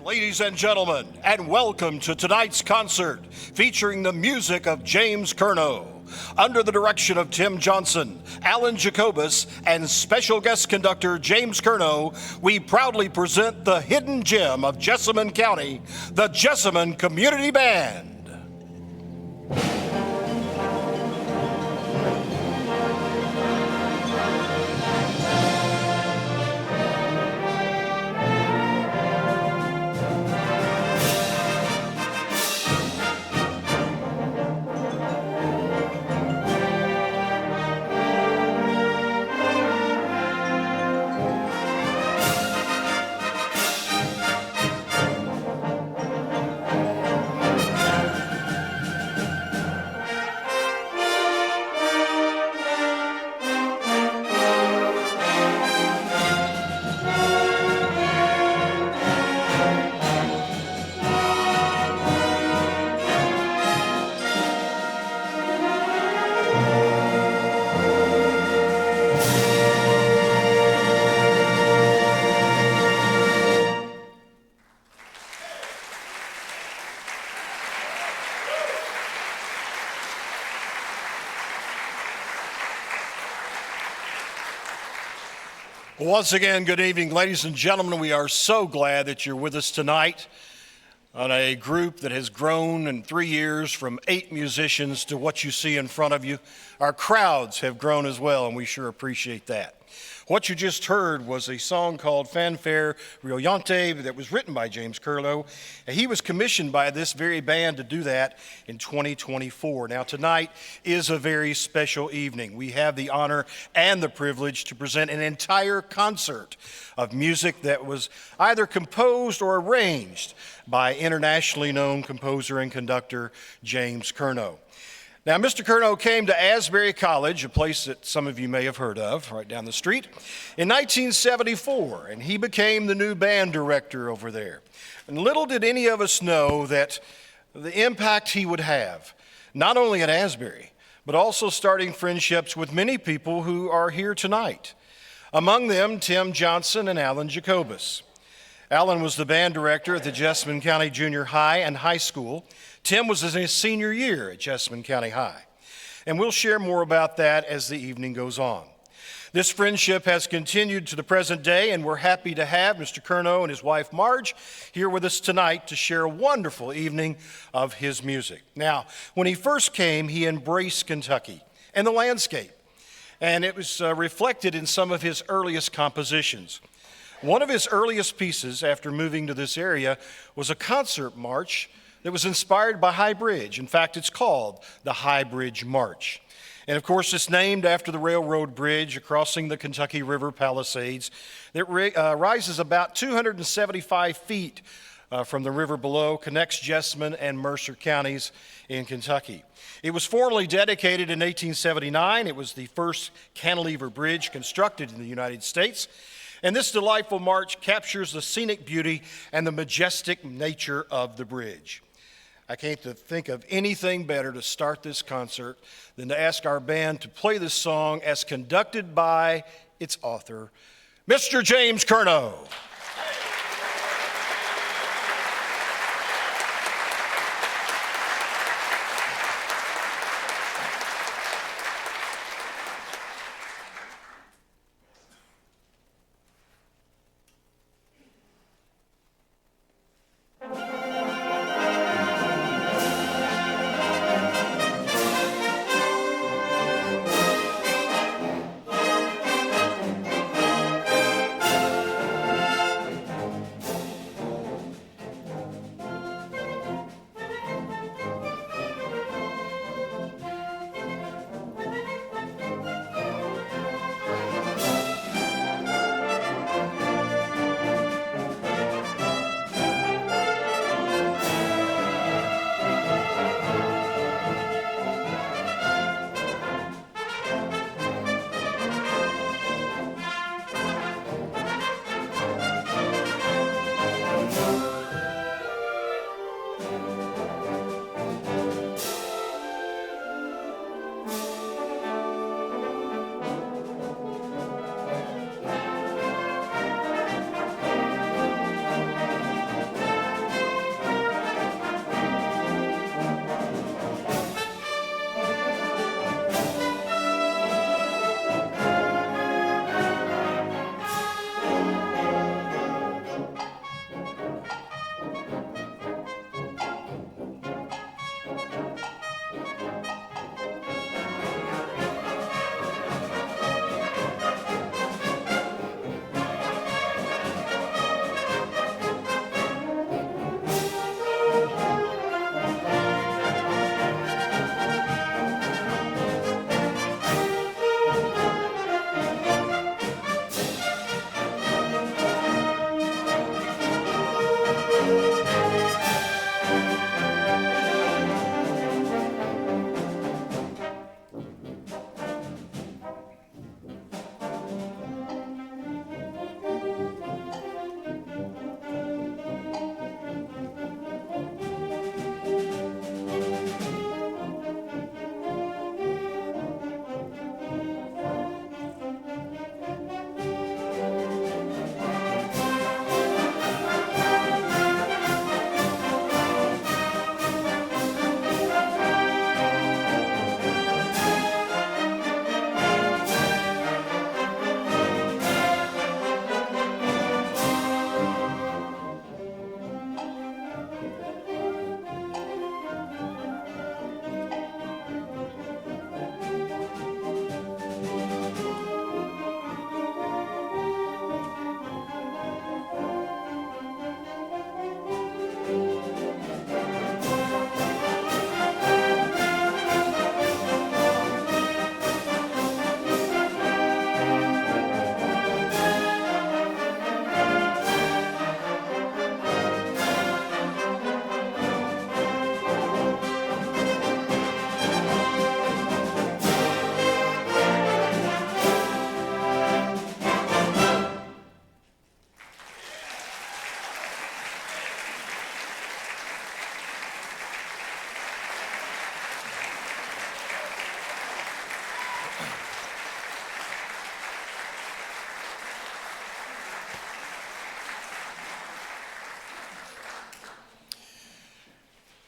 Ladies and gentlemen, and welcome to tonight's concert featuring the music of James Curnow. Under the direction of Tim Johnson, Alan Jacobus, and special guest conductor James Curnow, we proudly present the hidden gem of Jessamine County, the Jessamine Community Band. Once again, good evening, ladies and gentlemen. We are so glad that you're with us tonight on a group that has grown in 3 years from 8 musicians to what you see in front of you. Our crowds have grown as well, and we sure appreciate that. What you just heard was a song called Fanfare Brillante that was written by James Curnow. He was commissioned by this very band to do that in 2024. Now, tonight is a very special evening. We have the honor and the privilege to present an entire concert of music that was either composed or arranged by internationally known composer and conductor James Curnow. Now, Mr. Curnow came to Asbury College, a place that some of you may have heard of, right down the street, in 1974, and he became the new band director over there. And little did any of us know that the impact he would have, not only at Asbury, but also starting friendships with many people who are here tonight. Among them, Tim Johnson and Alan Jacobus. Alan was the band director at the Jessamine County Junior High and High School. Tim was in his senior year at Jessamine County High. And we'll share more about that as the evening goes on. This friendship has continued to the present day, and we're happy to have Mr. Curnow and his wife Marge here with us tonight to share a wonderful evening of his music. Now, when he first came, he embraced Kentucky and the landscape, and it was reflected in some of his earliest compositions. One of his earliest pieces after moving to this area was a concert march that was inspired by Highbridge. In fact, it's called the Highbridge March. And of course, it's named after the railroad bridge crossing the Kentucky River Palisades that rises about 275 feet from the river below, connects Jessamine and Mercer counties in Kentucky. It was formally dedicated in 1879. It was the first cantilever bridge constructed in the United States. And this delightful march captures the scenic beauty and the majestic nature of the bridge. I can't think of anything better to start this concert than to ask our band to play this song as conducted by its author, Mr. James Curnow.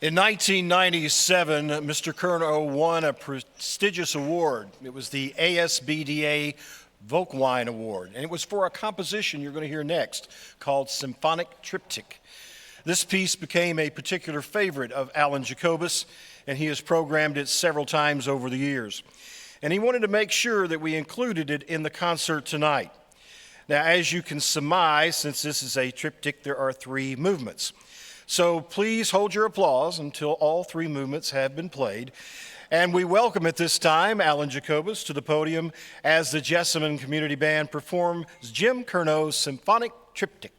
In 1997, Mr. Curnow won a prestigious award. It was the ASBDA Volkwine Award, and it was for a composition you're going to hear next called Symphonic Triptic. This piece became a particular favorite of Alan Jacobus, and he has programmed it several times over the years. And he wanted to make sure that we included it in the concert tonight. Now, as you can surmise, since this is a triptych, there are 3 movements. So please hold your applause until all 3 movements have been played. And we welcome at this time Alan Jacobus to the podium as the Jessamine Community Band performs Jim Curnow's Symphonic Triptych.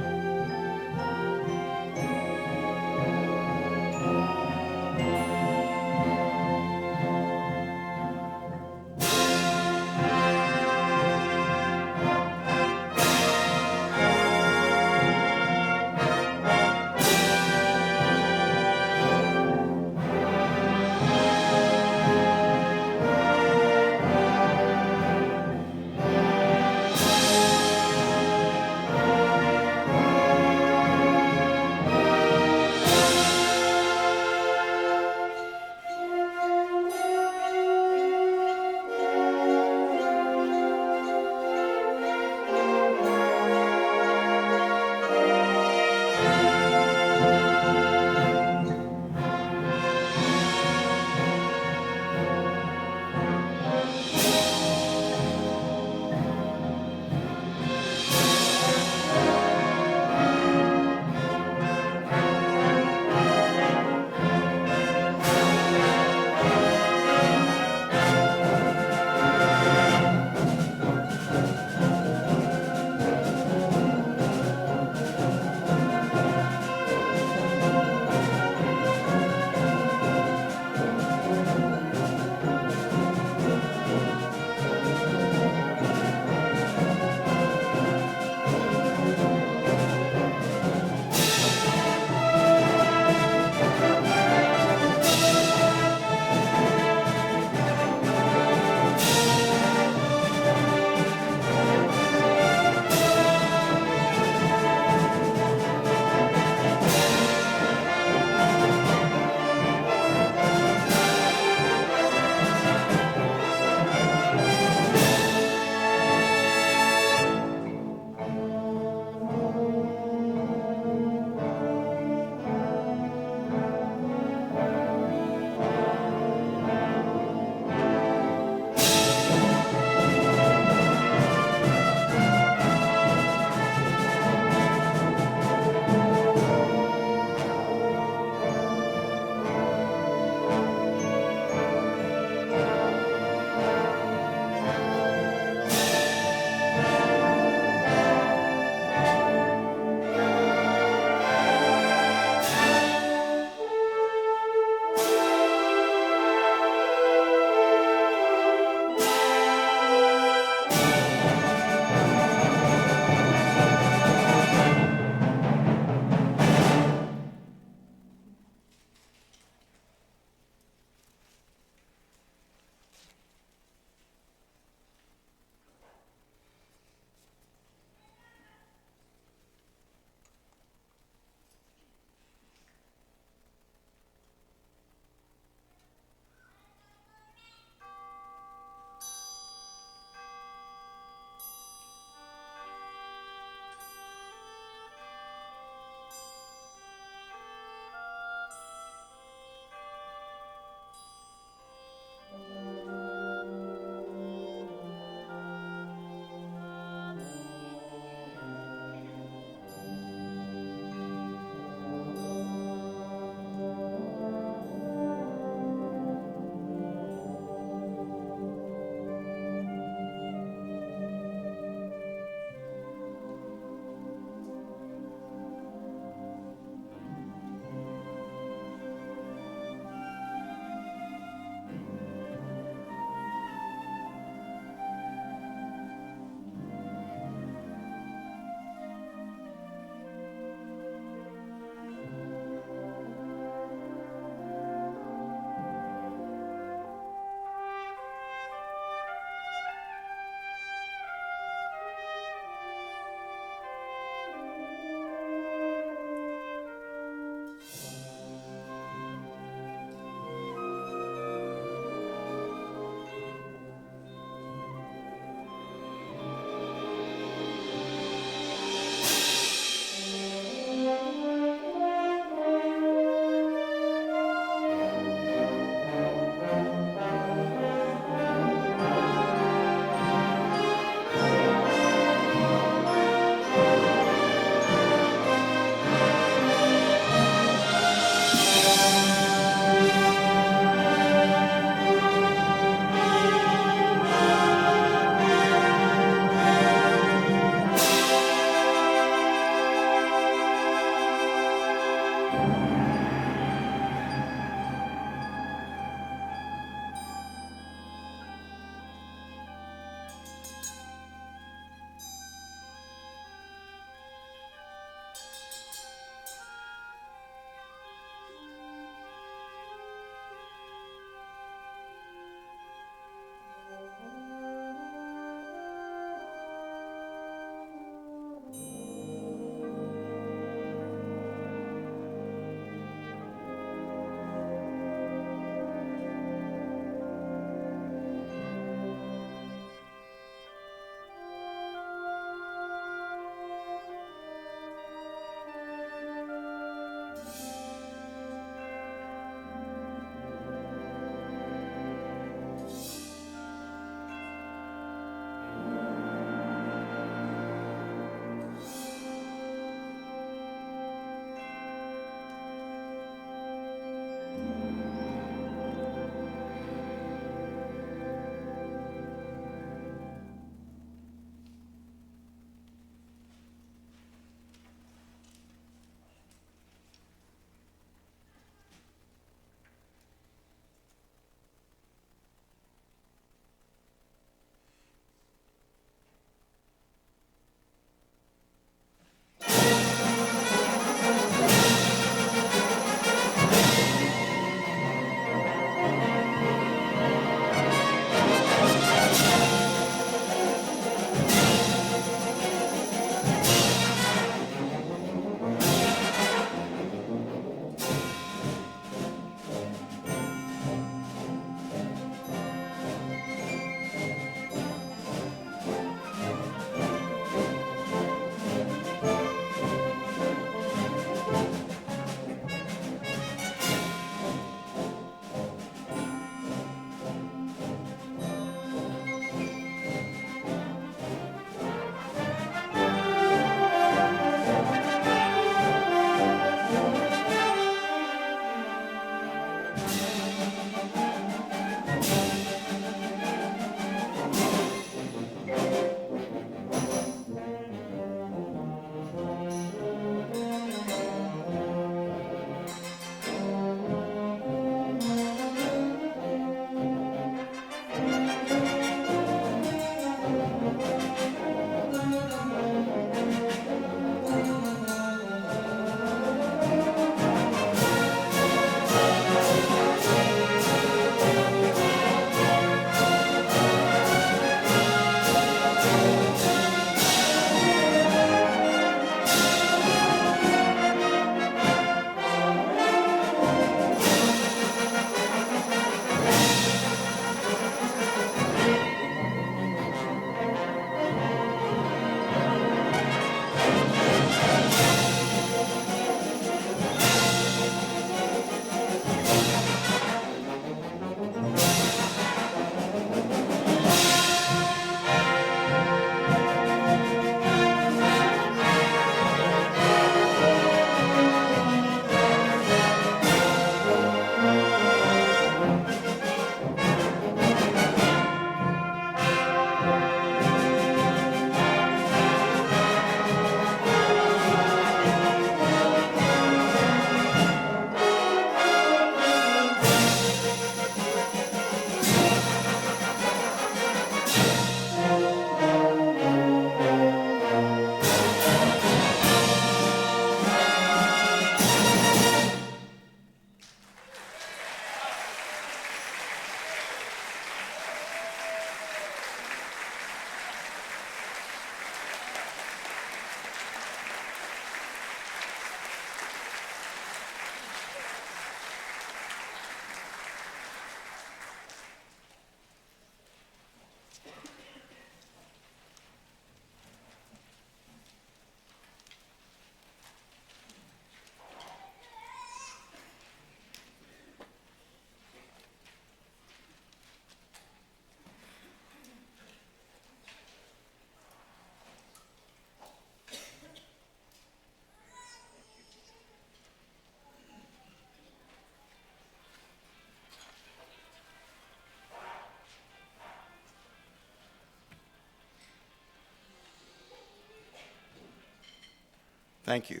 Thank you.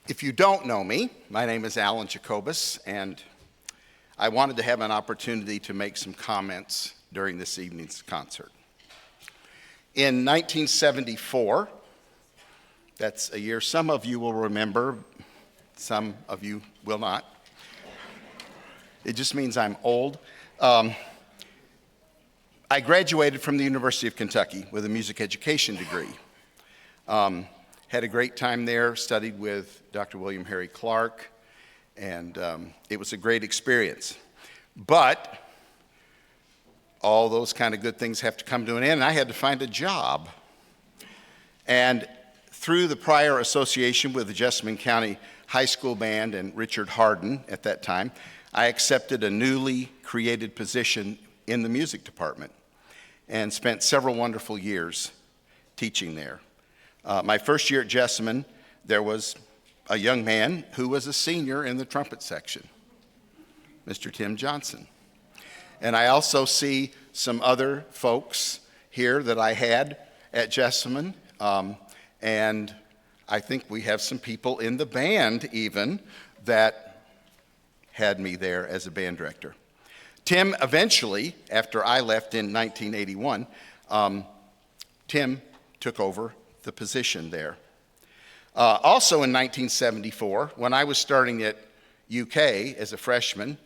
If you don't know me, my name is Alan Jacobus, and I wanted to have an opportunity to make some comments during this evening's concert. In 1974, that's a year some of you will remember, some of you will not. It just means I'm old. I graduated from the University of Kentucky with a music education degree. Had a great time there, studied with Dr. William Harry Clark, and it was a great experience. But all those kind of good things have to come to an end, and I had to find a job. And through the prior association with the Jessamine County High School Band and Richard Harden at that time, I accepted a newly created position in the music department and spent several wonderful years teaching there. My first year at Jessamine, there was a young man who was a senior in the trumpet section, Mr. Tim Johnson. And I also see some other folks here that I had at Jessamine, and I think we have some people in the band even that had me there as a band director. Tim eventually, after I left in 1981, Tim took over the position there. Also in 1974, when I was starting at UK as a freshman,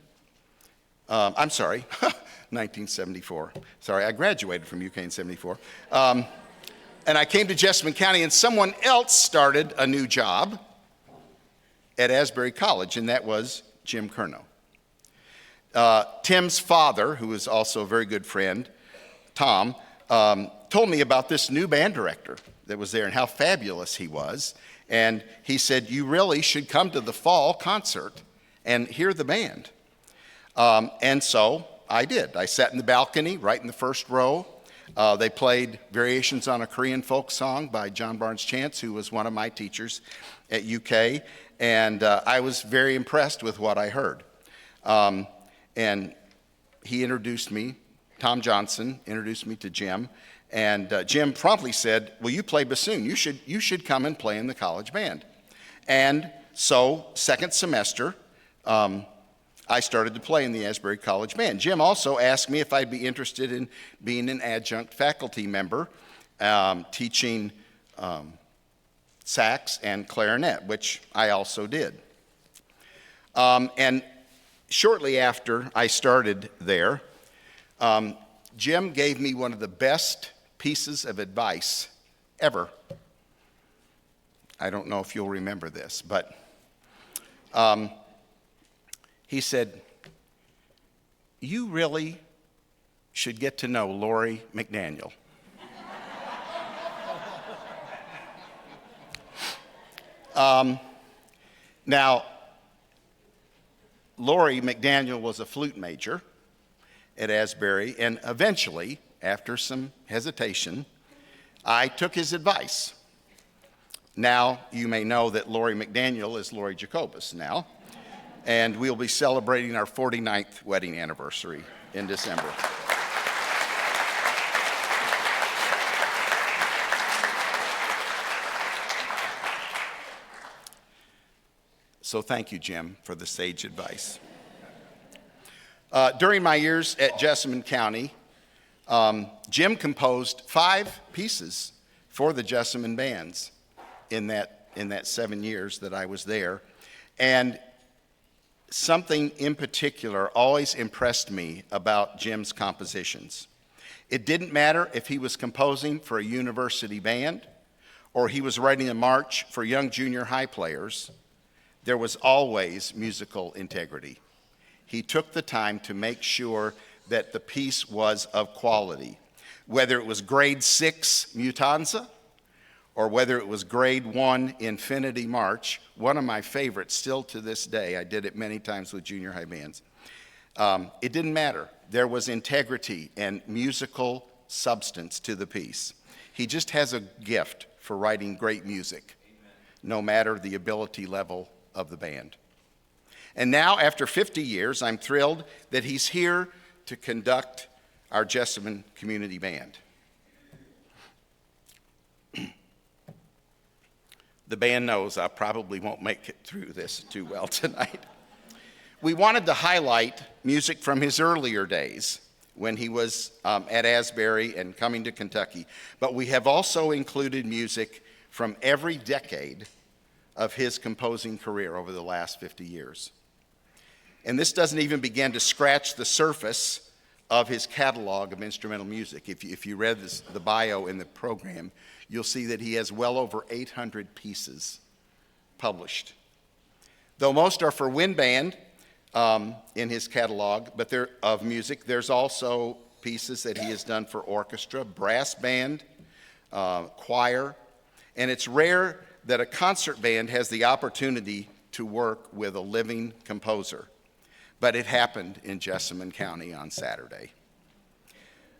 1974. Sorry, I graduated from UK in 74. And I came to Jessamine County, and someone else started a new job at Asbury College, and that was Jim Curnow. Tim's father, who is also a very good friend, Tom, told me about this new band director that was there and how fabulous he was. And he said, you really should come to the fall concert and hear the band. And so I did. I sat in the balcony right in the first row. They played variations on a Korean folk song by John Barnes Chance, who was one of my teachers at UK. And I was very impressed with what I heard. And he introduced me, Tom Johnson introduced me to Jim. And Jim promptly said, well, you play bassoon. You should come and play in the college band. And so second semester, I started to play in the Asbury College Band. Jim also asked me if I'd be interested in being an adjunct faculty member, teaching sax and clarinet, which I also did. And shortly after I started there, Jim gave me one of the best pieces of advice ever. I don't know if you'll remember this, but he said, you really should get to know Lori McDaniel. Now, Lori McDaniel was a flute major at Asbury, and eventually, after some hesitation, I took his advice. Now, you may know that Lori McDaniel is Lori Jacobus now, and we'll be celebrating our 49th wedding anniversary in December. So thank you, Jim, for the sage advice. During my years at Jessamine County, Jim composed 5 pieces for the Jessamine bands in that 7 years that I was there. And something in particular always impressed me about Jim's compositions. It didn't matter if he was composing for a university band or he was writing a march for young junior high players. There was always musical integrity. He took the time to make sure that the piece was of quality, whether it was grade 6 Mutanza or whether it was grade 1 Infinity March, one of my favorites still to this day. I did it many times with junior high bands. It didn't matter. There was integrity and musical substance to the piece. He just has a gift for writing great music, no matter the ability level of the band. And now, after 50 years, I'm thrilled that he's here to conduct our Jessamine Community Band. The band knows I probably won't make it through this too well tonight. We wanted to highlight music from his earlier days when he was at Asbury and coming to Kentucky, but we have also included music from every decade of his composing career over the last 50 years. And this doesn't even begin to scratch the surface of his catalog of instrumental music. If you read the bio in the program, you'll see that he has well over 800 pieces published. Though most are for wind band in his catalog, but of music, there's also pieces that he has done for orchestra, brass band, choir, and it's rare that a concert band has the opportunity to work with a living composer. But it happened in Jessamine County on Saturday.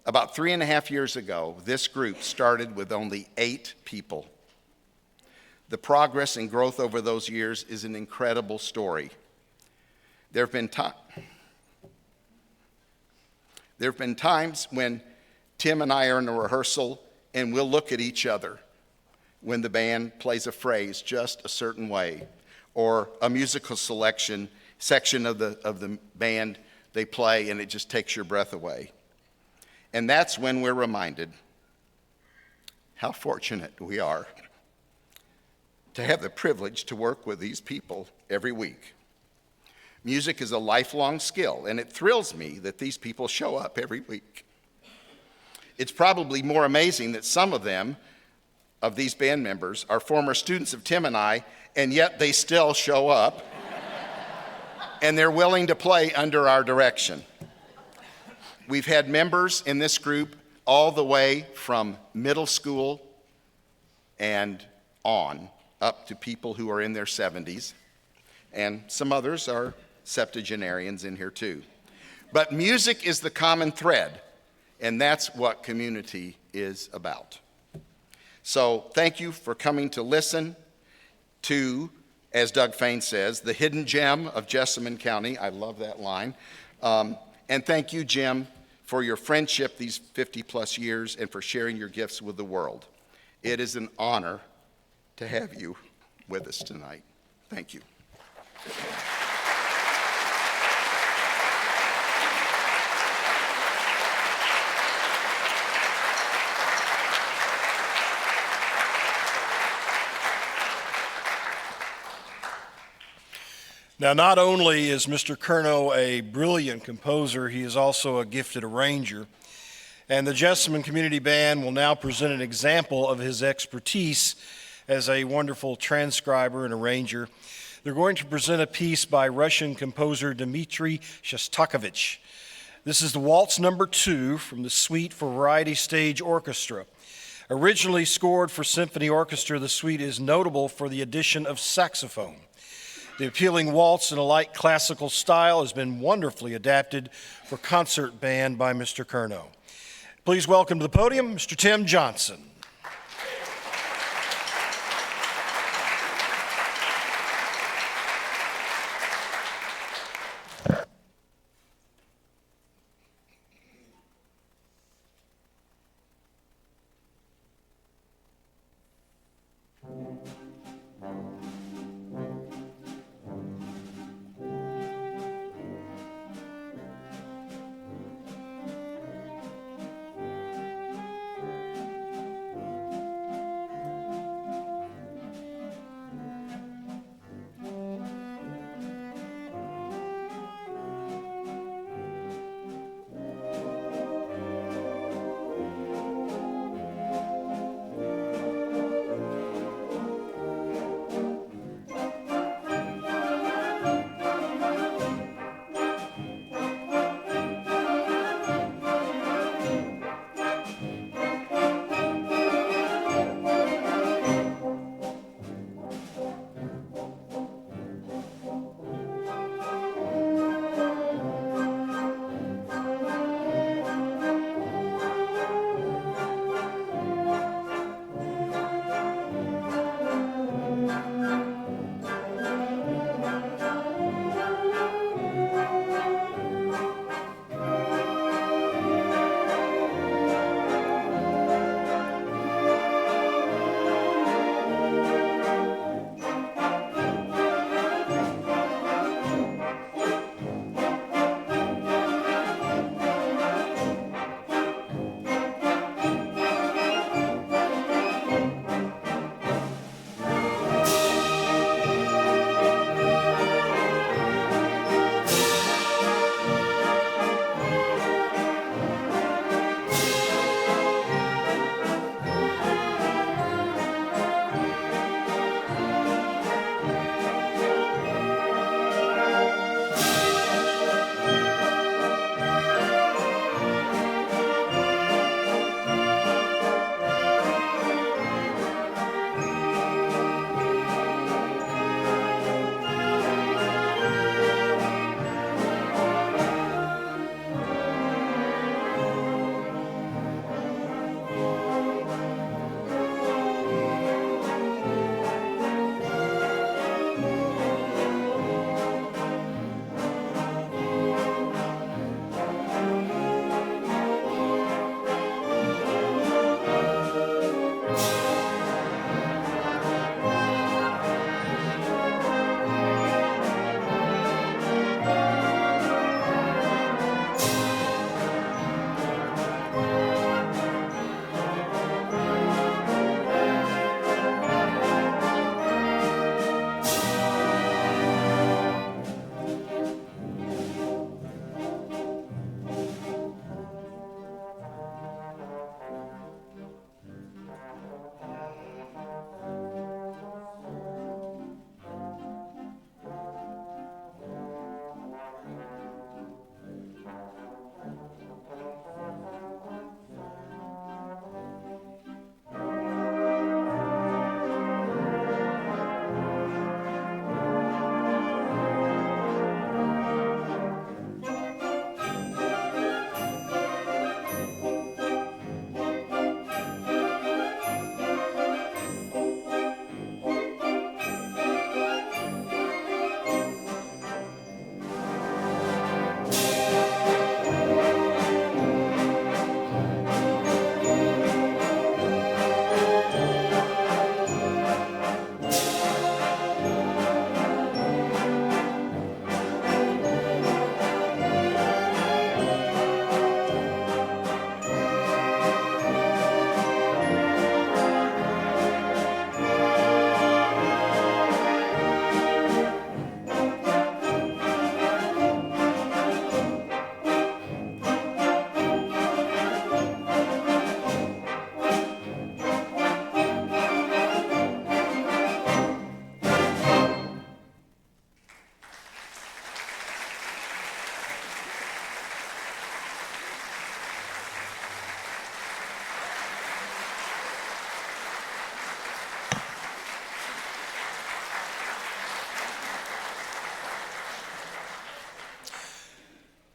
About 3.5 years ago, this group started with only 8 people. The progress and growth over those years is an incredible story. There have been times when Tim and I are in a rehearsal and we'll look at each other when the band plays a phrase just a certain way, or a musical section of the band they play and it just takes your breath away. And that's when we're reminded how fortunate we are to have the privilege to work with these people every week. Music is a lifelong skill, and it thrills me that these people show up every week. It's probably more amazing that some of these band members, are former students of Tim and I, and yet they still show up, and they're willing to play under our direction. We've had members in this group all the way from middle school and on, up to people who are in their 70s, and some others are septuagenarians in here too. But music is the common thread, and that's what community is about. So thank you for coming to listen to, as Doug Fain says, the hidden gem of Jessamine County. I love that line. And thank you, Jim, for your friendship these 50-plus years and for sharing your gifts with the world. It is an honor to have you with us tonight. Thank you. Now, not only is Mr. Curnow a brilliant composer, he is also a gifted arranger. And the Jessamine Community Band will now present an example of his expertise as a wonderful transcriber and arranger. They're going to present a piece by Russian composer Dmitri Shostakovich. This is the Waltz No. 2 from the Suite for Variety Stage Orchestra. Originally scored for symphony orchestra, the suite is notable for the addition of saxophone. The appealing waltz in a light classical style has been wonderfully adapted for concert band by Mr. Curnow. Please welcome to the podium, Mr. Tim Johnson.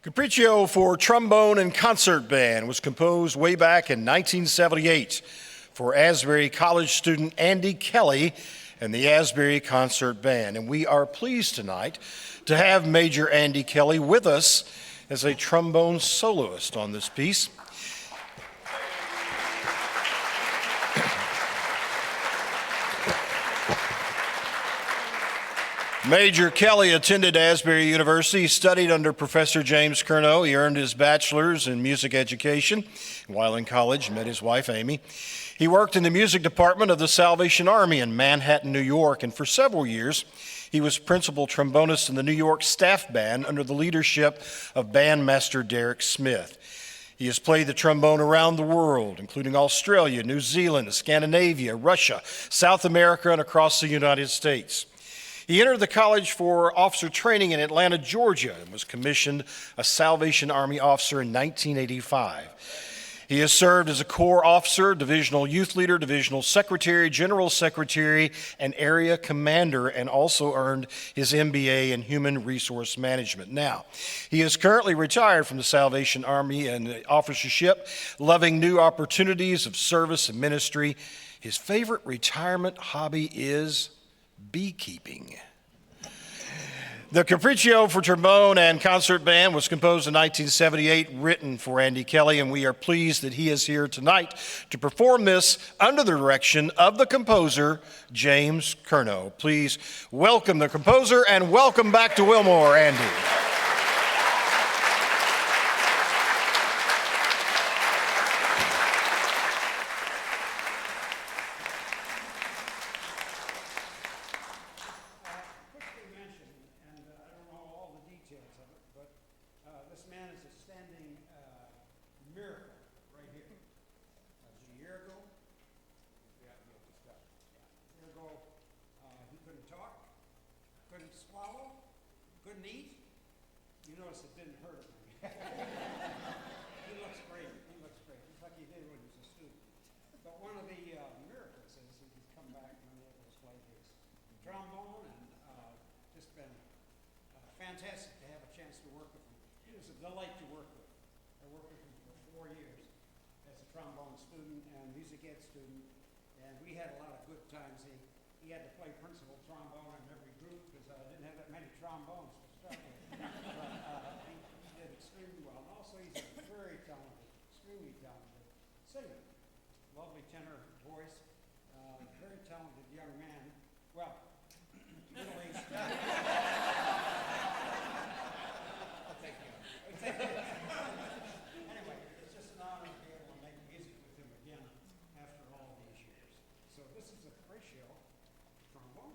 Capriccio for trombone and concert band was composed way back in 1978 for Asbury College student Andy Kelly and the Asbury Concert Band. And we are pleased tonight to have Major Andy Kelly with us as a trombone soloist on this piece. Major Kelly attended Asbury University, studied under Professor James Curnow. He earned his bachelor's in music education. While in college, met his wife, Amy. He worked in the music department of the Salvation Army in Manhattan, New York, and for several years, he was principal trombonist in the New York staff band under the leadership of bandmaster Derek Smith. He has played the trombone around the world, including Australia, New Zealand, Scandinavia, Russia, South America, and across the United States. He entered the College for Officer Training in Atlanta, Georgia, and was commissioned a Salvation Army officer in 1985. He has served as a Corps officer, divisional youth leader, divisional secretary, general secretary, and area commander, and also earned his MBA in human resource management. Now, he is currently retired from the Salvation Army and officership, loving new opportunities of service and ministry. His favorite retirement hobby is beekeeping. The Capriccio for trombone and concert band was composed in 1978, written for Andy Kelly, and we are pleased that he is here tonight to perform this under the direction of the composer, James Curnow. Please welcome the composer and welcome back to Wilmore, Andy. Fantastic to have a chance to work with him. He was a delight to work with. I worked with him for 4 years as a trombone student and music ed student, and we had a lot of good times. He had to play principal trombone in every group because I didn't have that many trombones to start with. But he did extremely well. And also, he's a very talented, extremely talented singer. Lovely tenor voice, very talented young man. Well, middle-aged. Anyway, it's just an honor to be able to make music with him again after all these years. So this is a Capriccio trombone.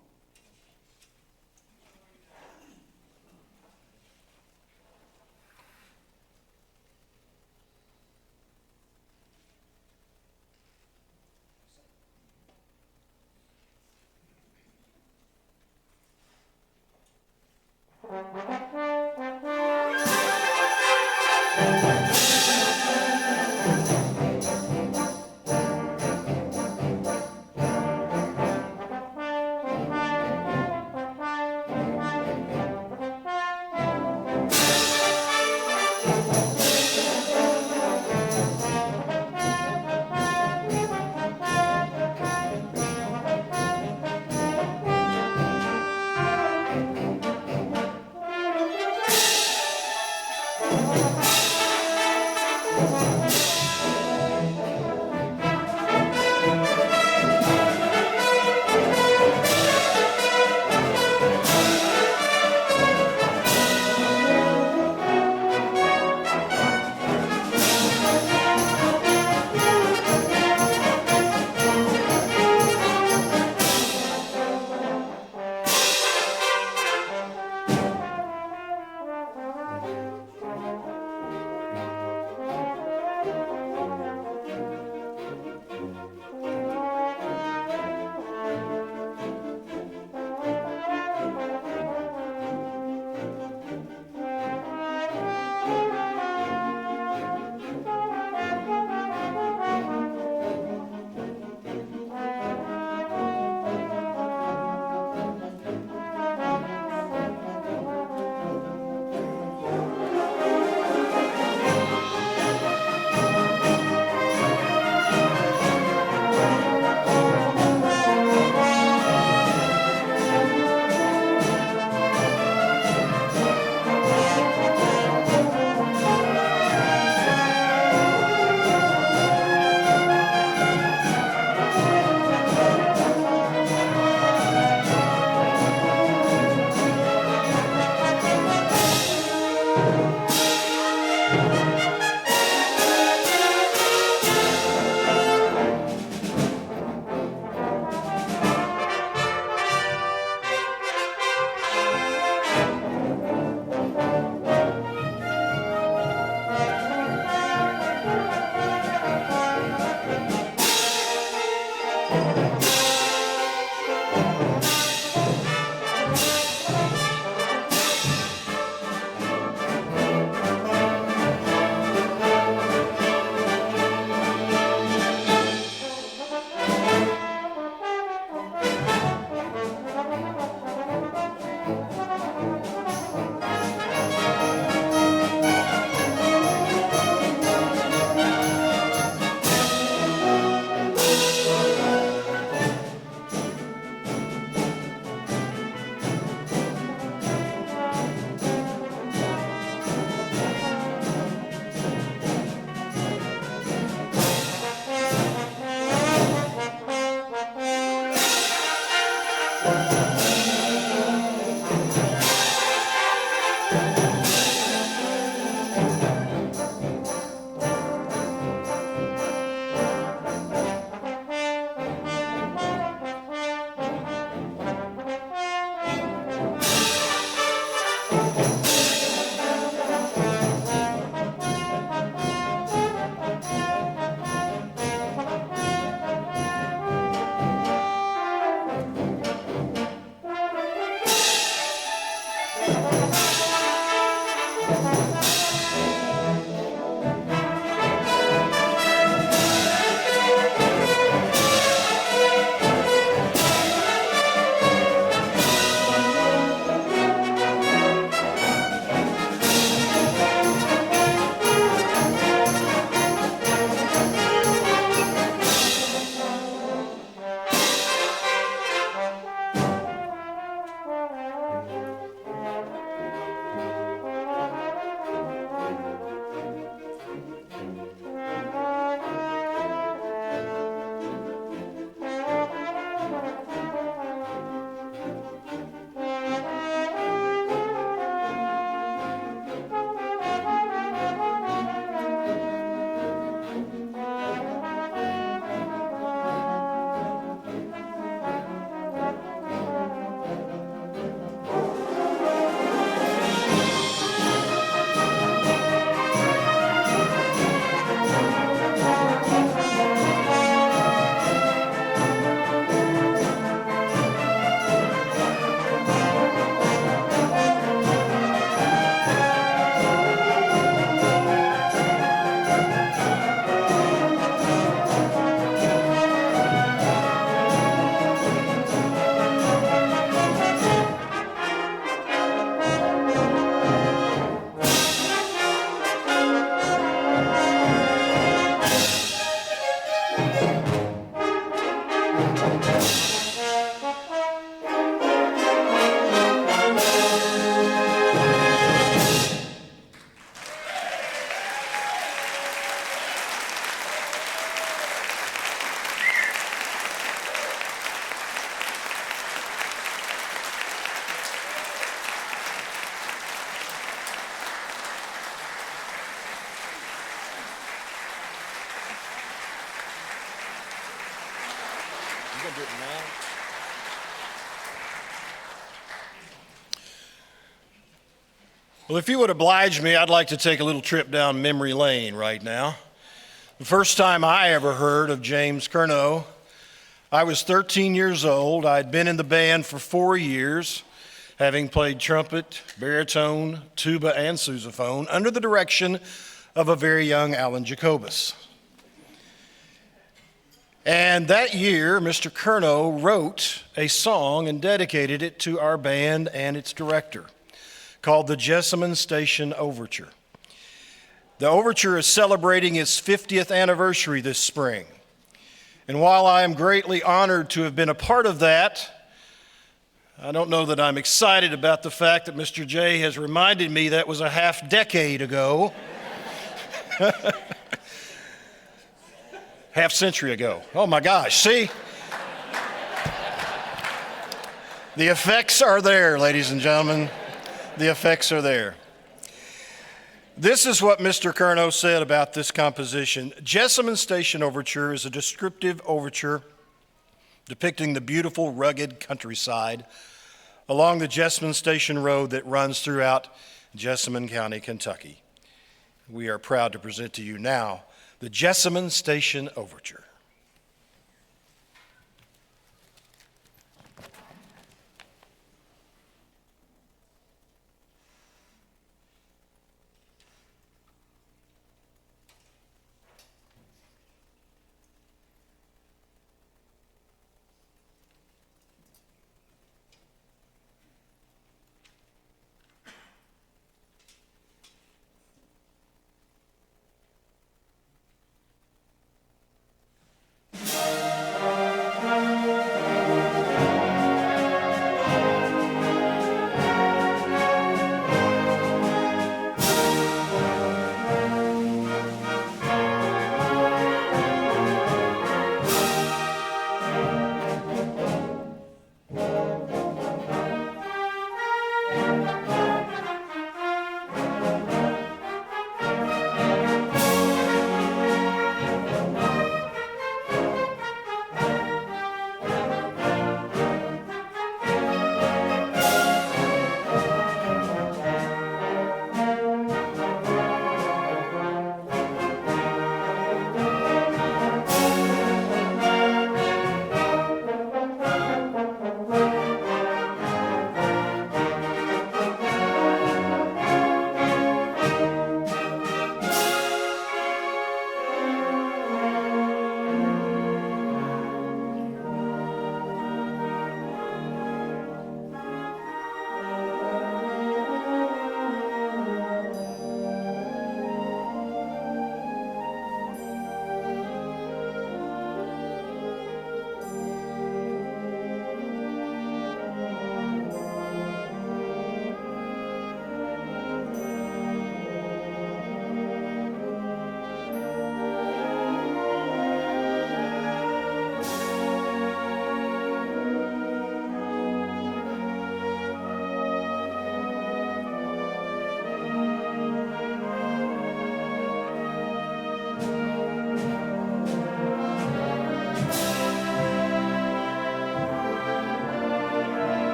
Well, if you would oblige me, I'd like to take a little trip down memory lane right now. The first time I ever heard of James Curnow, I was 13 years old. I'd been in the band for 4 years, having played trumpet, baritone, tuba, and sousaphone under the direction of a very young Alan Jacobus. And that year, Mr. Curnow wrote a song and dedicated it to our band and its director, called the Jessamine Station Overture. The Overture is celebrating its 50th anniversary this spring. And while I am greatly honored to have been a part of that, I don't know that I'm excited about the fact that Mr. J has reminded me that was a half decade ago. Half century ago. Oh my gosh, see? The effects are there, ladies and gentlemen. The effects are there. This is what Mr. Curnow said about this composition. Jessamine Station Overture is a descriptive overture depicting the beautiful, rugged countryside along the Jessamine Station Road that runs throughout Jessamine County, Kentucky. We are proud to present to you now the Jessamine Station Overture.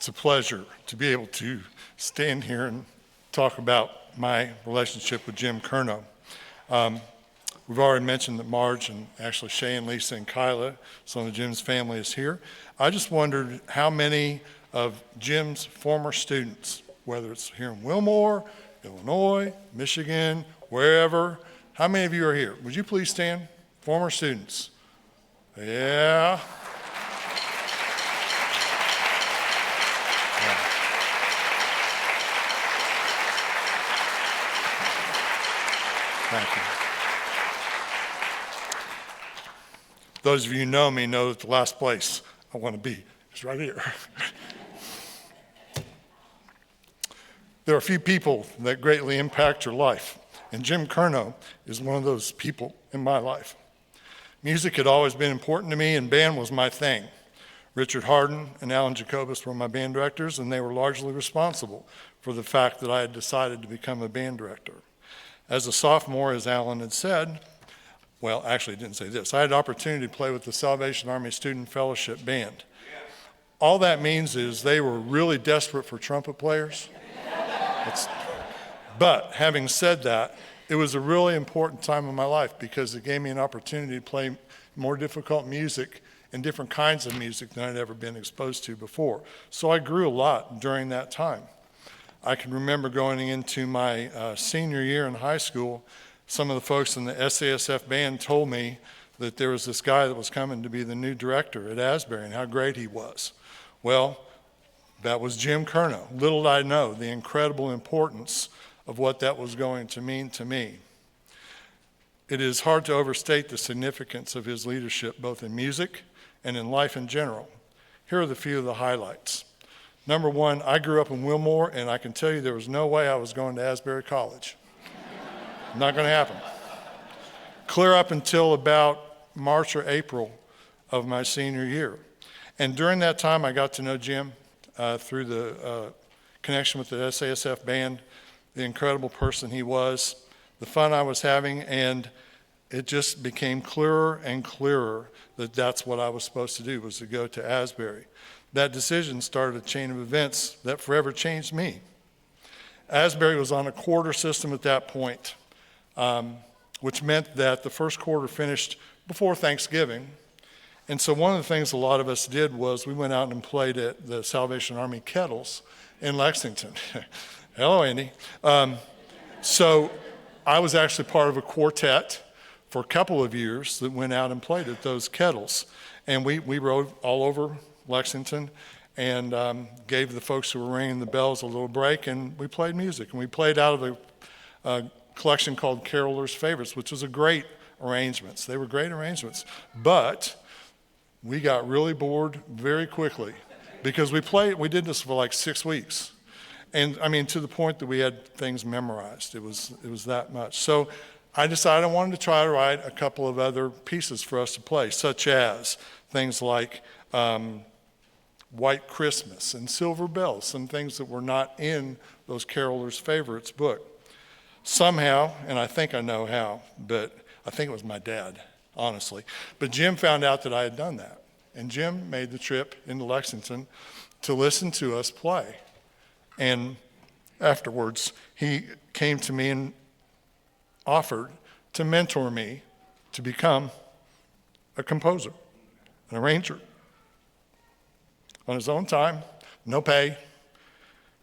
It's a pleasure to be able to stand here and talk about my relationship with Jim Curnow. We've already mentioned that Marge and actually Shay and Lisa and Kyla, some of Jim's family is here. I just wondered how many of Jim's former students, whether it's here in Wilmore, Illinois, Michigan, wherever, how many of you are here? Would you please stand? Former students. Yeah. Thank you. Those of you who know me know that the last place I want to be is right here. There are a few people that greatly impact your life, and Jim Curnow is one of those people in my life. Music had always been important to me, and band was my thing. Richard Harden and Alan Jacobus were my band directors, and they were largely responsible for the fact that I had decided to become a band director. As a sophomore, as Alan had said, well, actually, he didn't say this. I had the opportunity to play with the Salvation Army Student Fellowship Band. All that means is they were really desperate for trumpet players. But having said that, it was a really important time in my life because it gave me an opportunity to play more difficult music and different kinds of music than I'd ever been exposed to before. So I grew a lot during that time. I can remember going into my senior year in high school, some of the folks in the SASF band told me that there was this guy that was coming to be the new director at Asbury and how great he was. Well, that was Jim Curnow. Little did I know the incredible importance of what that was going to mean to me. It is hard to overstate the significance of his leadership both in music and in life in general. Here are the few of the highlights. Number one, I grew up in Wilmore, and I can tell you there was no way I was going to Asbury College. Not going to happen. Clear up until about March or April of my senior year. And during that time, I got to know Jim through the connection with the SASF band, the incredible person he was, the fun I was having, and it just became clearer and clearer that that's what I was supposed to do, was to go to Asbury. That decision started a chain of events that forever changed me. Asbury was on a quarter system at that point, which meant that the first quarter finished before Thanksgiving. And so one of the things a lot of us did was we went out and played at the Salvation Army Kettles in Lexington. Hello, Andy. So I was actually part of a quartet for a couple of years that went out and played at those Kettles. And we rode all over Lexington and gave the folks who were ringing the bells a little break, and we played music. And we played out of a collection called Carolers' Favorites, which was a great arrangements. They were great arrangements. But we got really bored very quickly because we did this for like 6 weeks. And I mean, to the point that we had things memorized. It was that much. So I decided I wanted to try to write a couple of other pieces for us to play, such as things like White Christmas and Silver Bells, some things that were not in those Carolers' Favorites book. Somehow, and I think I know how, but I think it was my dad, honestly. But Jim found out that I had done that. And Jim made the trip into Lexington to listen to us play. And afterwards, he came to me and offered to mentor me to become a composer, an arranger. On his own time, no pay,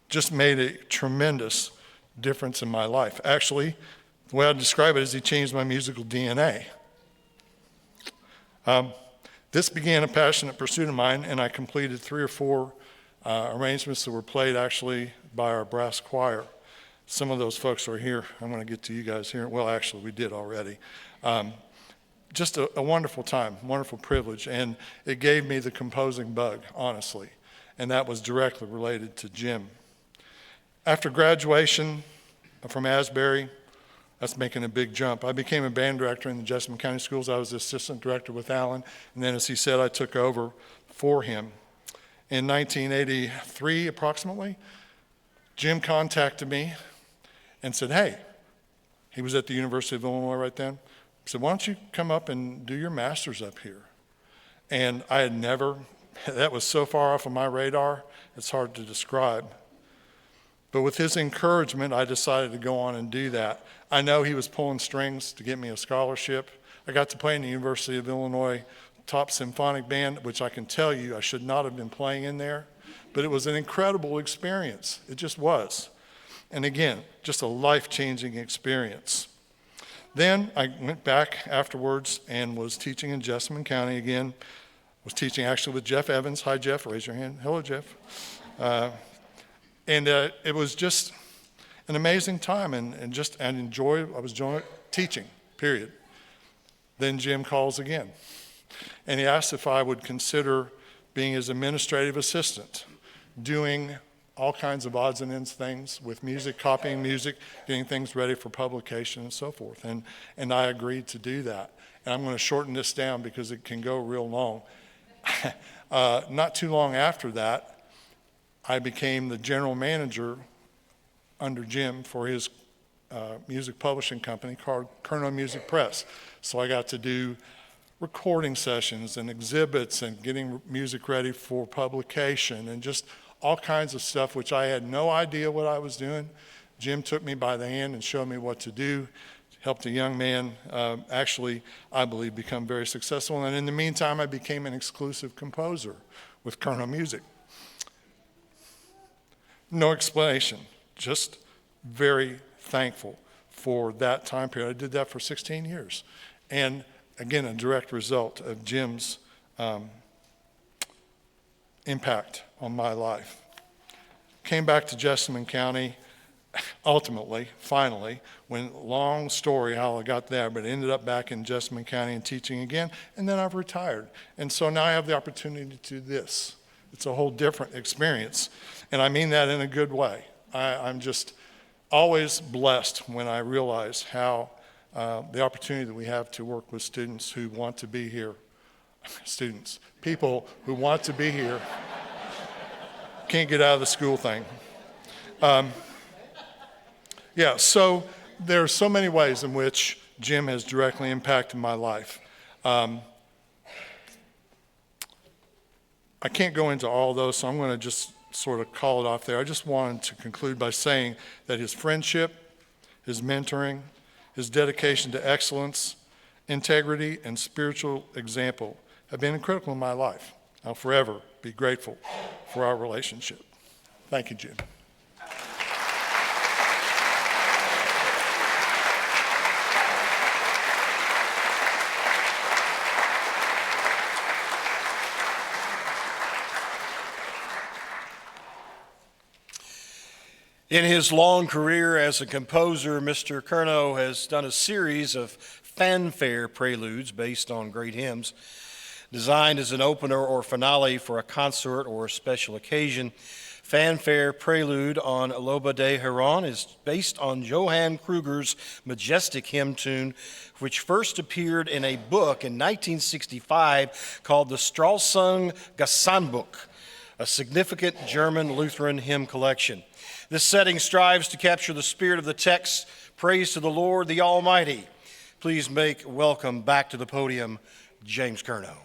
just made a tremendous difference in my life. Actually, the way I describe it is he changed my musical DNA. This began a passionate pursuit of mine, and I completed 3 or 4 arrangements that were played actually by our brass choir. Some of those folks are here. I'm going to get to you guys here. Well, actually, we did already. Just a wonderful time, wonderful privilege, and it gave me the composing bug, honestly, and that was directly related to Jim. After graduation from Asbury, that's making a big jump. I became a band director in the Jessamine County Schools. I was the assistant director with Alan, and then as he said, I took over for him. In 1983, approximately, Jim contacted me and said, hey, he was at the University of Illinois right then. He said, why don't you come up and do your master's up here? And I had never that was so far off of my radar, it's hard to describe. But with his encouragement, I decided to go on and do that. I know he was pulling strings to get me a scholarship. I got to play in the University of Illinois top symphonic band, which I can tell you I should not have been playing in there, but it was an incredible experience. It just was. And again, just a life-changing experience. Then I went back afterwards and was teaching in Jessamine County again. Was teaching actually with Jeff Evans. Hi, Jeff. Raise your hand. Hello, Jeff. And it was just an amazing time and I was enjoying teaching, period. Then Jim calls again. And he asked if I would consider being his administrative assistant, doing all kinds of odds and ends things with music, copying music, getting things ready for publication and so forth. And I agreed to do that. And I'm going to shorten this down because it can go real long. Not too long after that, I became the general manager under Jim for his music publishing company called Curnow Music Press. So I got to do recording sessions and exhibits and getting music ready for publication and just all kinds of stuff which I had no idea what I was doing. Jim took me by the hand and showed me what to do, helped a young man actually, I believe, become very successful. And in the meantime, I became an exclusive composer with Curnow Music. No explanation, just very thankful for that time period. I did that for 16 years. And again, a direct result of Jim's impact on my life. Came back to Jessamine County, ultimately, finally, long story how I got there, but ended up back in Jessamine County and teaching again, and then I've retired. And so now I have the opportunity to do this. It's a whole different experience, and I mean that in a good way. I'm just always blessed when I realize how the opportunity that we have to work with students who want to be here, people who want to be here, can't get out of the school thing. So there are so many ways in which Jim has directly impacted my life. I can't go into all those, so I'm going to just sort of call it off there. I just wanted to conclude by saying that his friendship, his mentoring, his dedication to excellence, integrity, and spiritual example have been critical in my life. I'll forever be grateful for our relationship. Thank you, Jim. In his long career as a composer, Mr. Curnow has done a series of fanfare preludes based on great hymns. Designed as an opener or finale for a concert or a special occasion, Fanfare Prelude on Loba de Heron is based on Johann Kruger's majestic hymn tune, which first appeared in a book in 1965 called the Stralsung Gesangbuch, a significant German Lutheran hymn collection. This setting strives to capture the spirit of the text, praise to the Lord, the Almighty. Please make welcome back to the podium, James Curnow.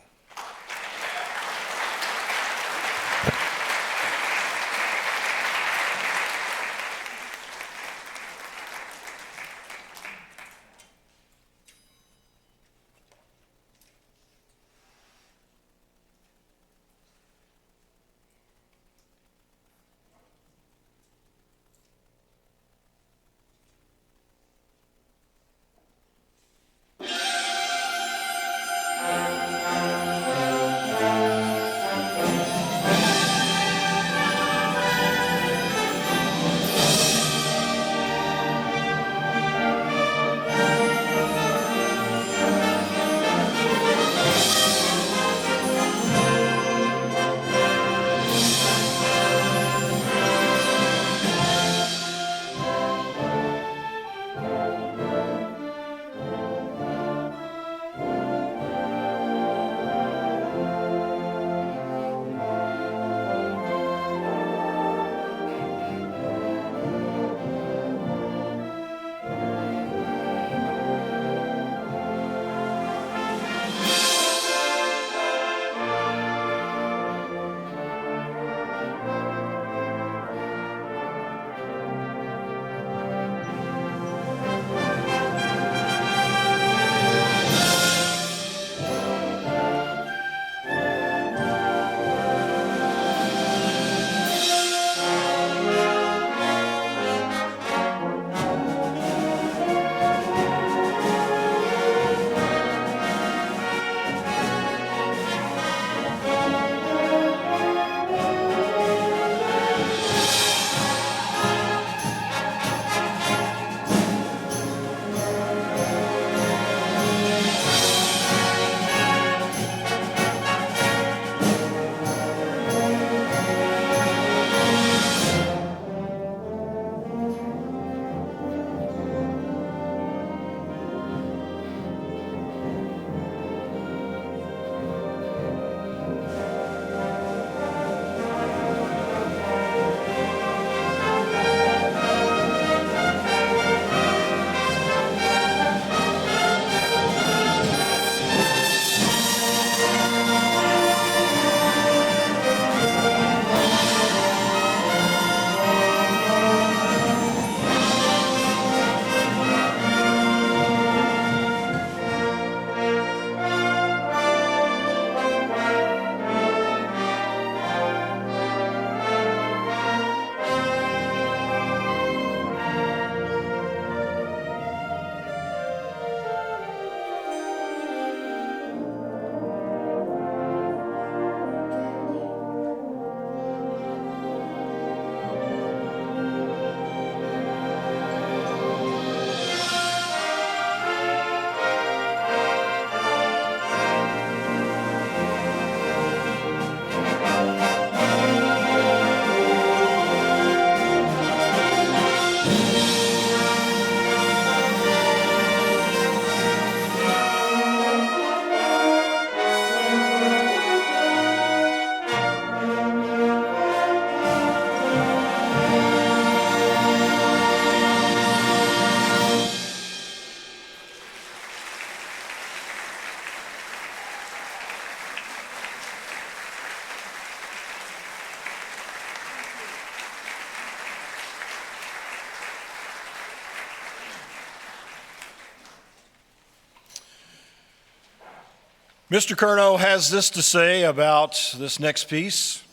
Mr. Curnow has this to say about this next piece.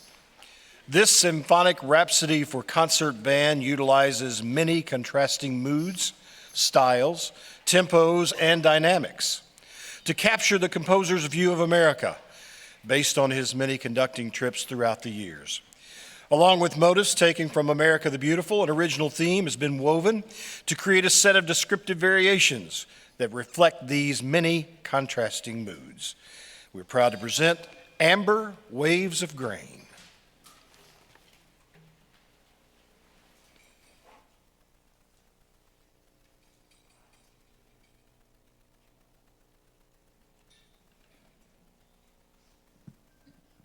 This symphonic rhapsody for concert band utilizes many contrasting moods, styles, tempos, and dynamics to capture the composer's view of America based on his many conducting trips throughout the years. Along with motifs taken from America the Beautiful, an original theme has been woven to create a set of descriptive variations that reflect these many contrasting moods. We're proud to present Amber Waves of Grain.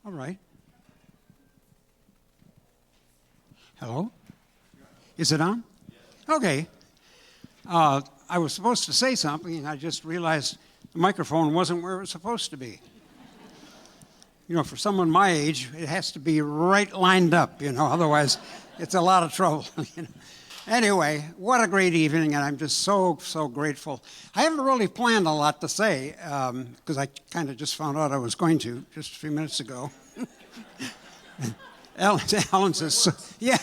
All right. Hello? Is it on? Okay. I was supposed to say something, and I just realized the microphone wasn't where it was supposed to be. You know, for someone my age, it has to be right lined up, you know, otherwise it's a lot of trouble. You know? Anyway, what a great evening, and I'm just so grateful. I haven't really planned a lot to say, because I kind of just found out I was going to just a few minutes ago. Alan says, yeah.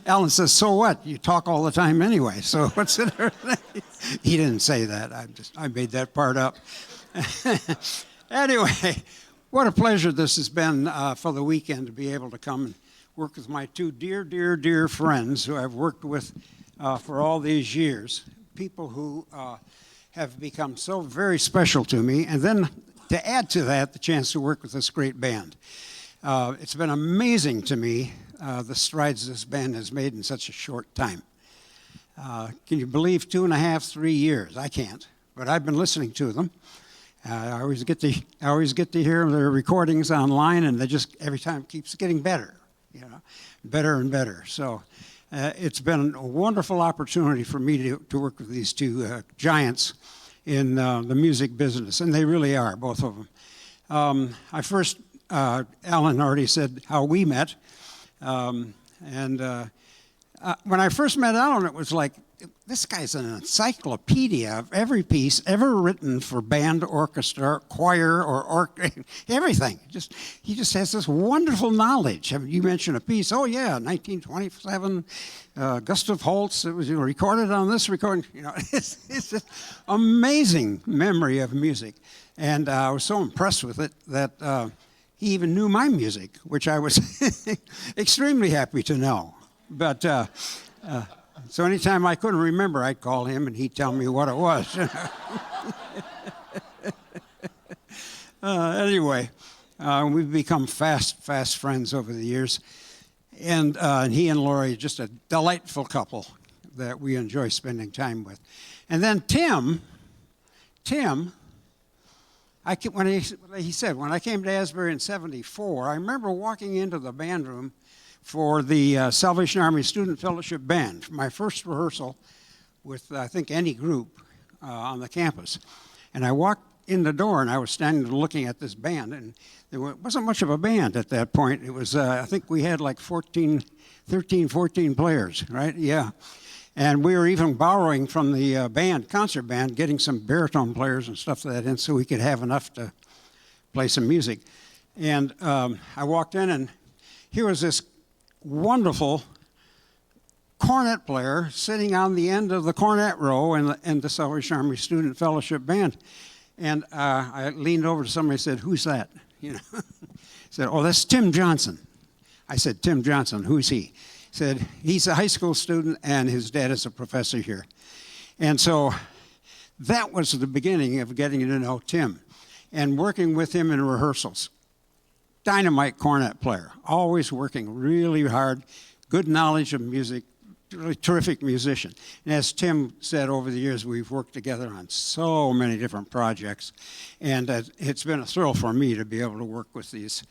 Alan says, so what? You talk all the time anyway, so what's it? He didn't say that. I made that part up. Anyway, what a pleasure this has been for the weekend to be able to come and work with my two dear friends who I've worked with for all these years, people who have become so very special to me, and then to add to that, the chance to work with this great band. It's been amazing to me, the strides this band has made in such a short time. Can you believe 2.5, 3 years? I can't, but I've been listening to them. I always get to hear their recordings online, and they just every time keeps getting better, you know, better and better. So it's been a wonderful opportunity for me to work with these two giants in the music business, and they really are, both of them. Alan already said how we met, and when I first met Alan, it was like, this guy's an encyclopedia of every piece ever written for band, orchestra, choir, or everything. He just has this wonderful knowledge. I mean, you mentioned a piece, oh yeah, 1927, Gustav Holst, it was recorded on this recording. You know, it's just amazing memory of music. And I was so impressed with it that he even knew my music, which I was extremely happy to know. But so anytime I couldn't remember, I'd call him and he'd tell me what it was. Anyway, we've become fast friends over the years. And he and Lori are just a delightful couple that we enjoy spending time with. And then Tim, when I came to Asbury in '74, I remember walking into the band room for the Salvation Army Student Fellowship Band, my first rehearsal with, I think, any group on the campus. And I walked in the door, and I was standing looking at this band, and there wasn't much of a band at that point. It was, I think we had like 13, 14 players, right? Yeah. And we were even borrowing from the concert band, getting some baritone players and stuff like that in so we could have enough to play some music. And I walked in, and here was this wonderful cornet player sitting on the end of the cornet row in the Salvation Army Student Fellowship Band. And I leaned over to somebody and said, "Who's that?" You know, said, "Oh, that's Tim Johnson." I said, "Tim Johnson, who's he?" He said, "He's a high school student and his dad is a professor here." And so that was the beginning of getting to know Tim and working with him in rehearsals. Dynamite cornet player, always working really hard, good knowledge of music, really terrific musician. And as Tim said, over the years, we've worked together on so many different projects. And it's been a thrill for me to be able to work with these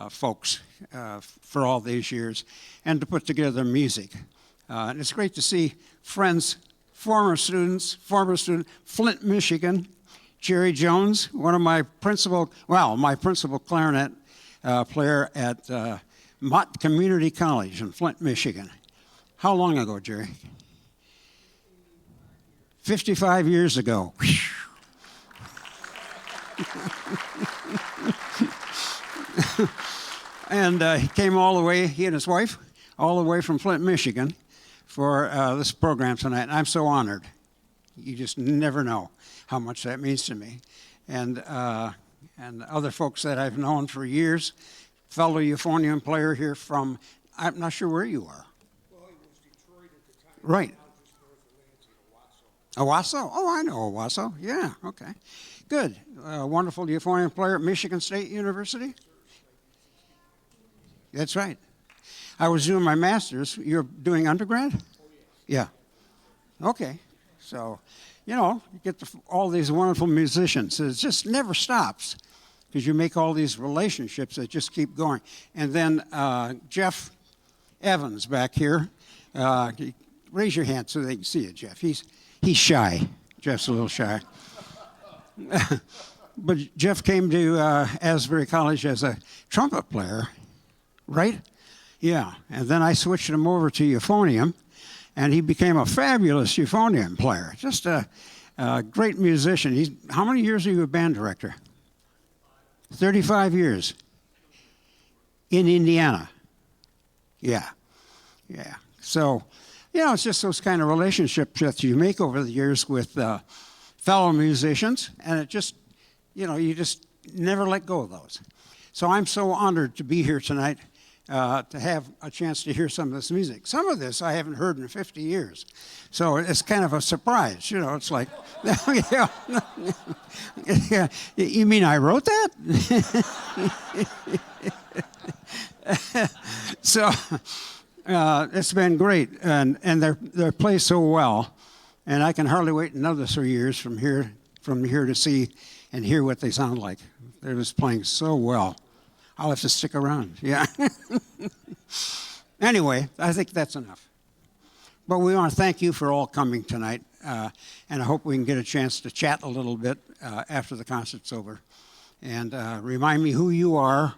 folks for all these years and to put together music. And it's great to see friends, former student, Flint, Michigan, Jerry Jones, one of my principal clarinet player at Mott Community College in Flint, Michigan. How long ago, Jerry? 55 years ago. And he came all the way, he and his wife, all the way from Flint, Michigan for this program tonight. And I'm so honored. You just never know how much that means to me. And other folks that I've known for years, fellow euphonium player here from, I'm not sure where you are. Well, it was Detroit at the time. Right. Now just north of Lansing, Owasso. Owasso? Oh, I know Owasso. Yeah, okay. Good. Wonderful euphonium player at Michigan State University? That's right. I was doing my master's. You're doing undergrad? Oh, yeah. Yeah. Okay. So, you know, you get all these wonderful musicians. It just never stops because you make all these relationships that just keep going. And then Jeff Evans back here. Raise your hand so they can see you, Jeff. He's shy. Jeff's a little shy. But Jeff came to Asbury College as a trumpet player, right? Yeah. And then I switched him over to euphonium, and he became a fabulous euphonium player. Just a great musician. How many years are you a band director? 35 years. In Indiana. Yeah. Yeah. So, you know, it's just those kind of relationships that you make over the years with fellow musicians, and it just, you know, you just never let go of those. So I'm so honored to be here tonight to have a chance to hear some of this music. Some of this I haven't heard in 50 years. So it's kind of a surprise, you know, it's like, yeah, you mean I wrote that? So it's been great, and they're played so well, and I can hardly wait another 3 years from here to see and hear what they sound like. They're just playing so well. I'll have to stick around. Yeah. Anyway, I think that's enough. But we want to thank you for all coming tonight, and I hope we can get a chance to chat a little bit after the concert's over, and remind me who you are.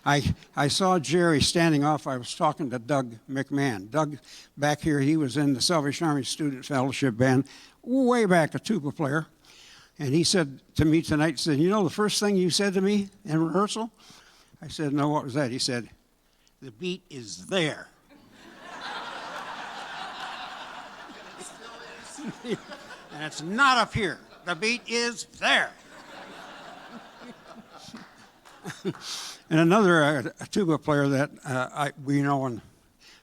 I saw Jerry standing off. I was talking to Doug McMahon. Doug, back here, he was in the Salvation Army Student Fellowship Band, way back, a tuba player. And he said to me tonight, he said, you know the first thing you said to me in rehearsal? I said, no, what was that? He said, the beat is there. And it's not up here. The beat is there. And another tuba player that we know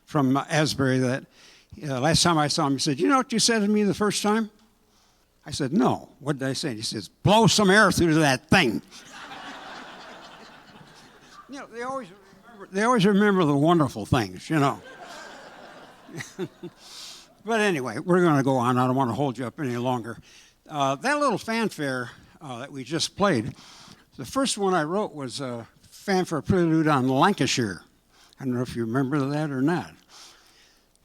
from Asbury that last time I saw him, he said, you know what you said to me the first time? I said, no. What did I say? He says, blow some air through that thing. You know, they always remember the wonderful things, you know. But anyway, we're going to go on. I don't want to hold you up any longer. That little fanfare that we just played, the first one I wrote was a fanfare prelude on Lancashire. I don't know if you remember that or not.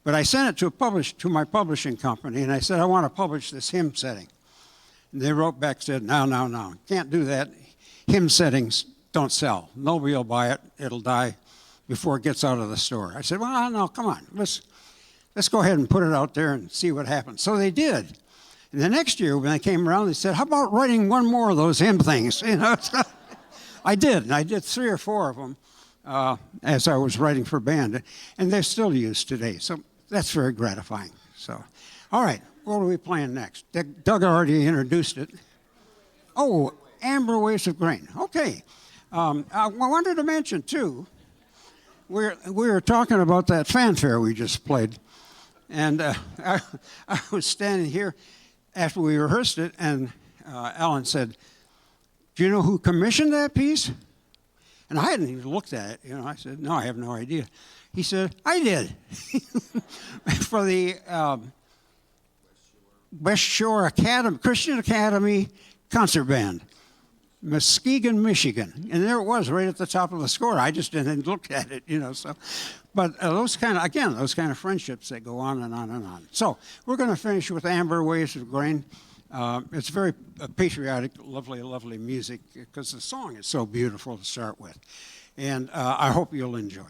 But I sent it to my publishing company, and I said, I want to publish this hymn setting. And they wrote back, said, no, can't do that. Hymn settings don't sell. Nobody will buy it. It'll die before it gets out of the store. I said, well, no, come on. Let's go ahead and put it out there and see what happens. So they did. And the next year, when they came around, they said, how about writing one more of those hymn things? You know, I did. And I did 3 or 4 of them as I was writing for band. And they're still used today. So that's very gratifying. So, all right, what are we playing next? Doug already introduced it. Oh, Amber Waves of Grain. Okay. I wanted to mention, too, we were talking about that fanfare we just played. And I was standing here after we rehearsed it, and Alan said, do you know who commissioned that piece? And I hadn't even looked at it. You know, I said, no, I have no idea. He said, I did. For the West Shore Academy, Christian Academy Concert Band, Muskegon, Michigan. And there it was, right at the top of the score. I just didn't look at it, you know. So, but those kind of friendships that go on and on and on. So we're going to finish with Amber Waves of Grain. It's very patriotic, lovely, lovely music because the song is so beautiful to start with. And I hope you'll enjoy it.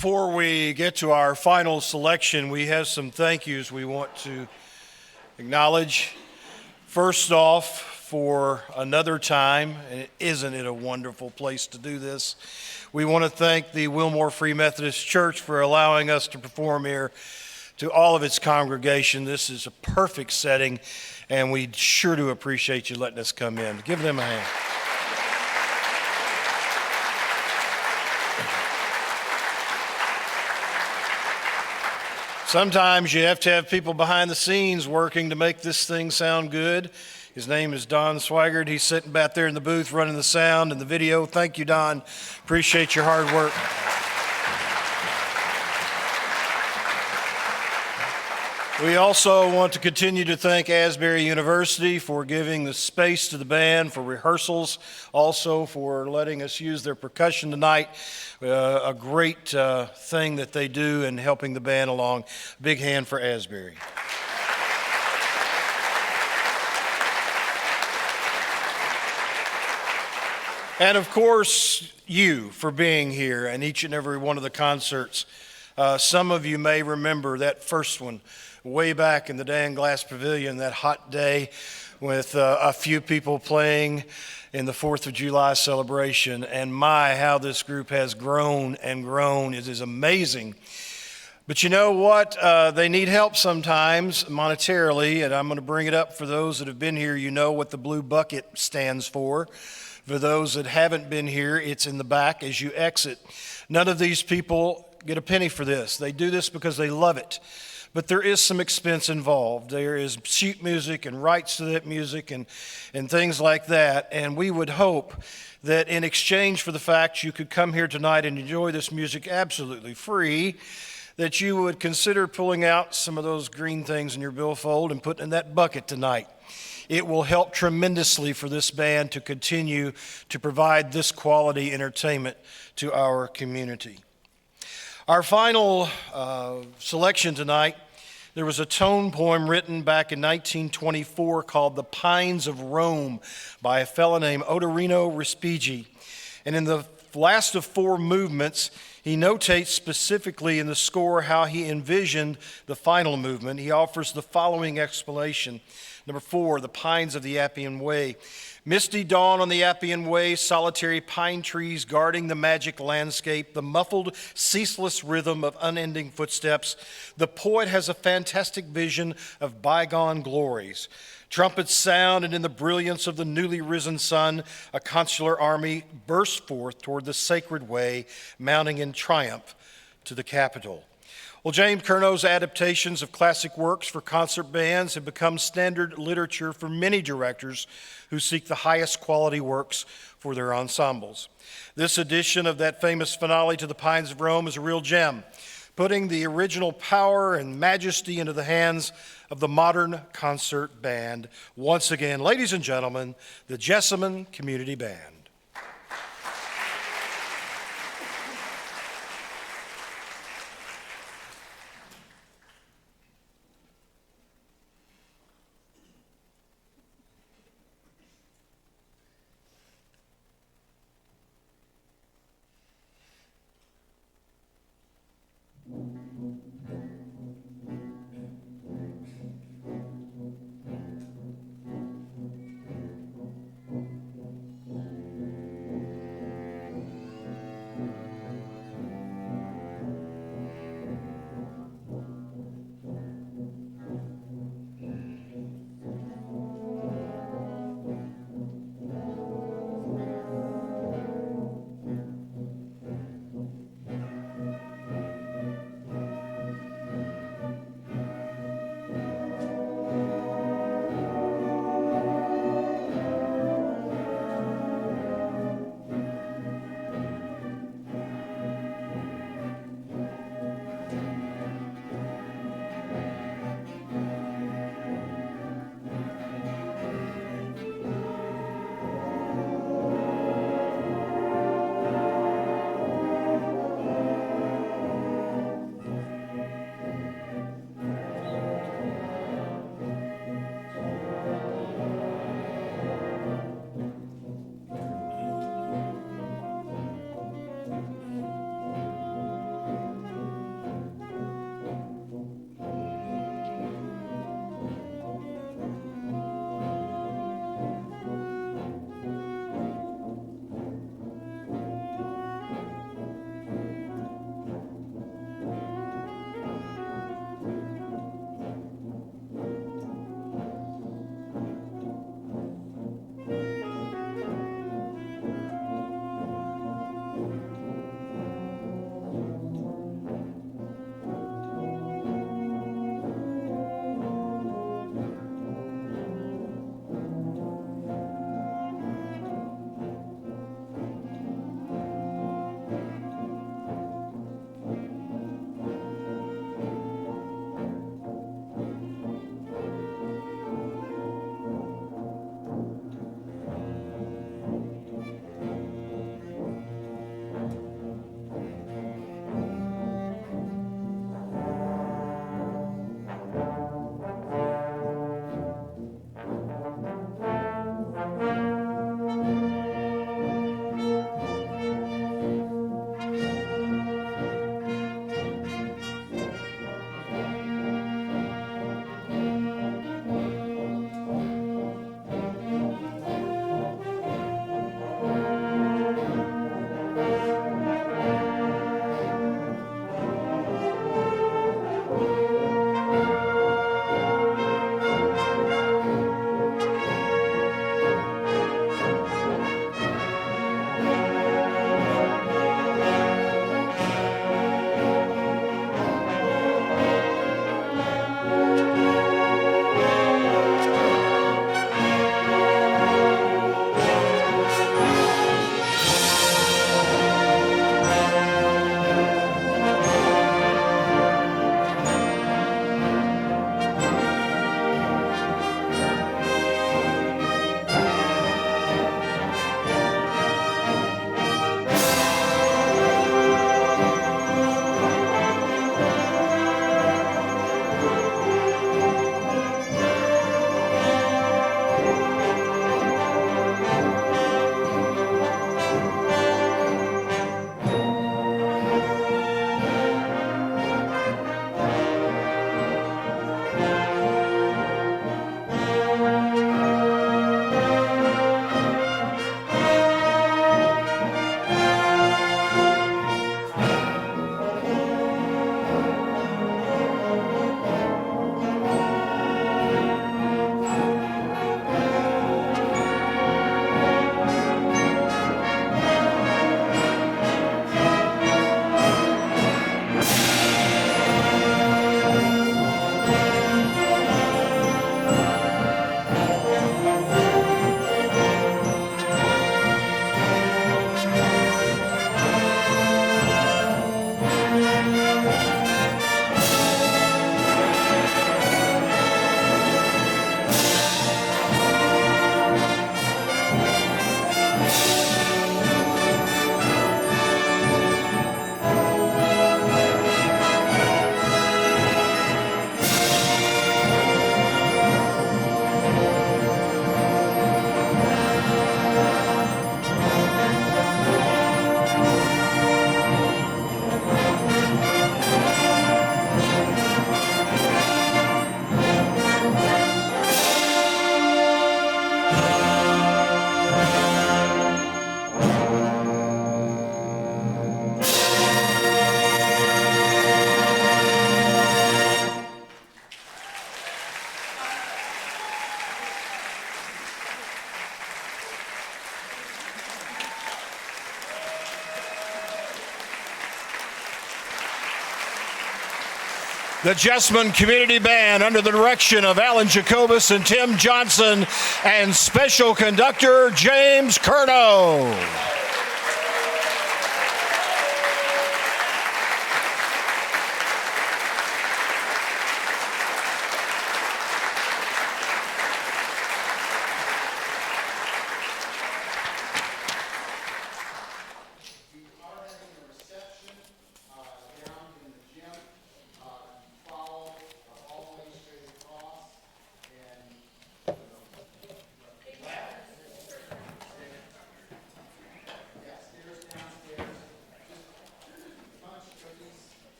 Before we get to our final selection, we have some thank yous we want to acknowledge. First off, for another time, and isn't it a wonderful place to do this, we want to thank the Wilmore Free Methodist Church for allowing us to perform here to all of its congregation. This is a perfect setting, and we sure do appreciate you letting us come in. Give them a hand. Sometimes you have to have people behind the scenes working to make this thing sound good. His name is Don Swigert. He's sitting back there in the booth running the sound and the video. Thank you, Don. Appreciate your hard work. We also want to continue to thank Asbury University for giving the space to the band for rehearsals, also for letting us use their percussion tonight. A great thing that they do in helping the band along. Big hand for Asbury. And of course, you for being here and each and every one of the concerts. Some of you may remember that first one way back in the Dan Glass Pavilion, that hot day with a few people playing in the 4th of July celebration. And my, how this group has grown and grown. It is amazing. But you know what? They need help sometimes monetarily, and I'm going to bring it up for those that have been here. You know what the blue bucket stands for. For those that haven't been here, it's in the back as you exit. None of these people get a penny for this. They do this because they love it. But there is some expense involved. There is sheet music and rights to that music and things like that. And we would hope that in exchange for the fact you could come here tonight and enjoy this music absolutely free, that you would consider pulling out some of those green things in your billfold and putting in that bucket tonight. It will help tremendously for this band to continue to provide this quality entertainment to our community. Our final selection tonight, there was a tone poem written back in 1924 called The Pines of Rome by a fellow named Odorino Respighi. And in the last of 4 movements, he notates specifically in the score how he envisioned the final movement. He offers the following explanation. Number 4, The Pines of the Appian Way. Misty dawn on the Appian Way, solitary pine trees guarding the magic landscape, the muffled, ceaseless rhythm of unending footsteps. The poet has a fantastic vision of bygone glories. Trumpets sound, and in the brilliance of the newly risen sun, a consular army bursts forth toward the sacred way, mounting in triumph to the Capitol. Well, James Curnow's adaptations of classic works for concert bands have become standard literature for many directors who seek the highest quality works for their ensembles. This edition of that famous finale to The Pines of Rome is a real gem, putting the original power and majesty into the hands of the modern concert band. Once again, ladies and gentlemen, the Jessamine Community Band. the Jessamine Community Band under the direction of Alan Jacobus and Tim Johnson and special conductor James Curnow.